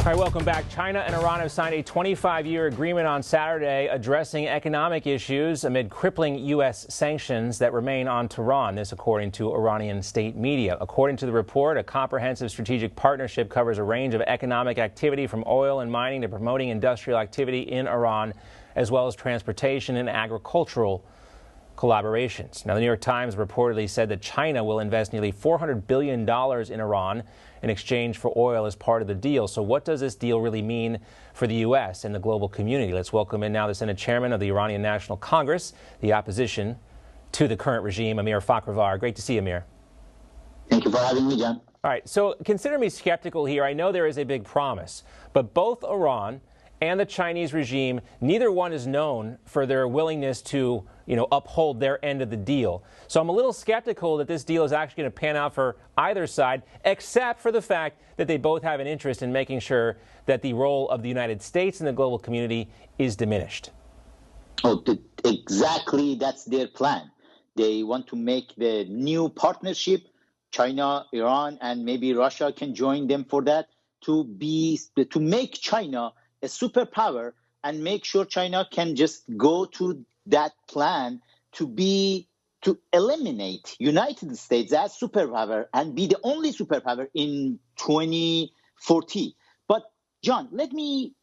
All right, welcome back. China and Iran have signed a 25-year agreement on Saturday addressing economic issues amid crippling U.S. sanctions that remain on Tehran. This according to Iranian state media. According to the report, a comprehensive strategic partnership covers a range of economic activity from oil and mining to promoting industrial activity in Iran, as well as transportation and agricultural collaborations. Now, the New York Times reportedly said that China will invest nearly $400 billion in Iran in exchange for oil as part of the deal. So what does this deal really mean for the U.S. and the global community? Let's welcome in now the Senate Chairman of the Iranian National Congress, the opposition to the current regime, Fakhravar. Great to see you, Amir. Thank you for having me, John. All right, so consider me skeptical here. I know there is a big promise, but both Iran and the Chinese regime, neither one is known for their willingness to, uphold their end of the deal. So I'm a little skeptical that this deal is actually going to pan out for either side, except for the fact that they both have an interest in making sure that the role of the United States in the global community is diminished. Oh, exactly. That's their plan. They want to make the new partnership. China, Iran, and maybe Russia can join them for that, to make China a superpower and make sure China can just go to that plan to eliminate United States as superpower and be the only superpower in 2040. But John, let me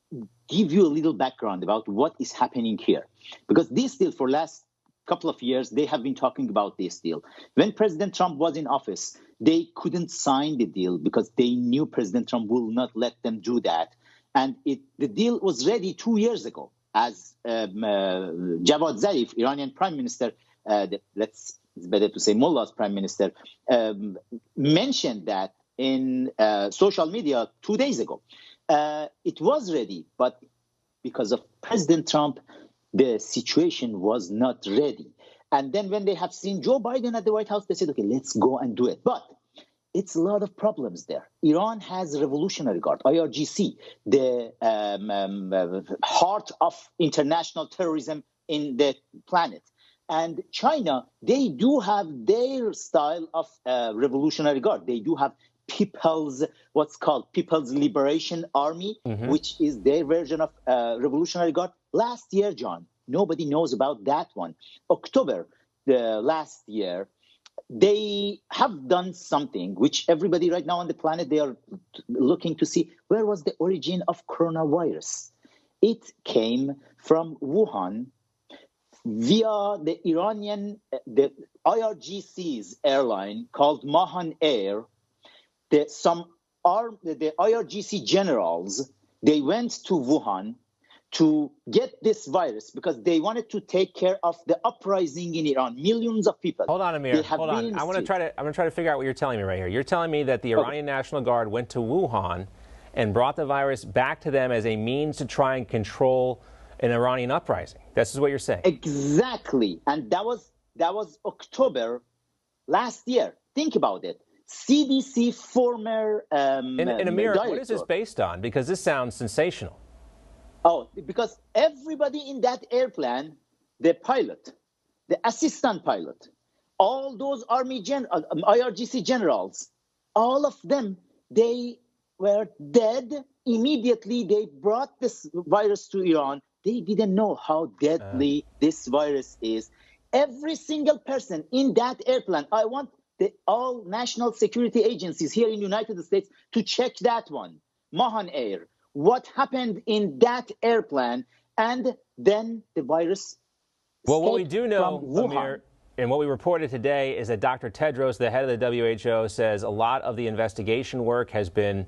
give you a little background about what is happening here, because this deal for last couple of years, they have been talking about this deal. When President Trump was in office, they couldn't sign the deal because they knew President Trump will not let them do that. And the deal was ready 2 years ago, as Javad Zarif, Iranian prime minister, it's better to say Mullah's prime minister, mentioned that in social media 2 days ago. It was ready, but because of President Trump, the situation was not ready. And then when they have seen Joe Biden at the White House, they said, okay, let's go and do it. But it's a lot of problems there. Iran has Revolutionary Guard, IRGC, the heart of international terrorism in the planet. And China, they do have their style of Revolutionary Guard. They do have what's called People's Liberation Army, which is their version of Revolutionary Guard. Last year, John, nobody knows about that one. October, last year, they have done something which everybody right now on the planet, they are looking to see where was the origin of coronavirus. It came from Wuhan via the the IRGC's airline called Mahan Air. The IRGC generals, they went to Wuhan to get this virus because they wanted to take care of the uprising in Iran. Millions of people. Hold on, Amir. Hold on. I'm going to try to figure out what you're telling me right here. You're telling me that the Iranian National Guard went to Wuhan and brought the virus back to them as a means to try and control an Iranian uprising. This is what you're saying. Exactly. And that was October last year. Think about it. CDC former and Amir, director. What is this based on? Because this sounds sensational. Oh, because everybody in that airplane, the pilot, the assistant pilot, all those IRGC generals, all of them, they were dead immediately. They brought this virus to Iran. They didn't know how deadly this virus is. Every single person in that airplane, I want all national security agencies here in the United States to check that one, Mahan Air. What happened in that airplane, and then the virus. Well, what we do know, Amir, and what we reported today is that Dr. Tedros, the head of the WHO, says a lot of the investigation work has been,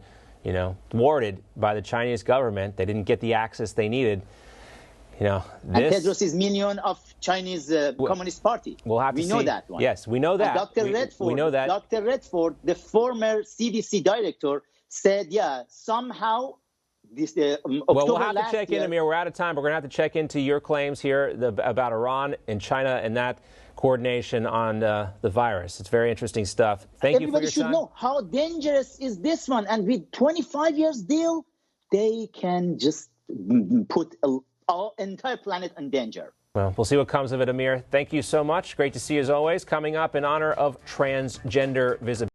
thwarted by the Chinese government. They didn't get the access they needed. And Tedros is minion of Chinese Communist Party. We'll have to see. We know that one. Yes, we know that. And Dr. ردفورد, we know that. Dr. ردفورد, the former CDC director, said, somehow. Well, we'll have to check in, Amir. We're out of time. We're going to have to check into your claims here about Iran and China and that coordination on the virus. It's very interesting stuff. Thank you for your time. Everybody should know how dangerous is this one. And with 25 years deal, they can just put our entire planet in danger. Well, we'll see what comes of it, Amir. Thank you so much. Great to see you as always. Coming up in honor of Transgender Visibility.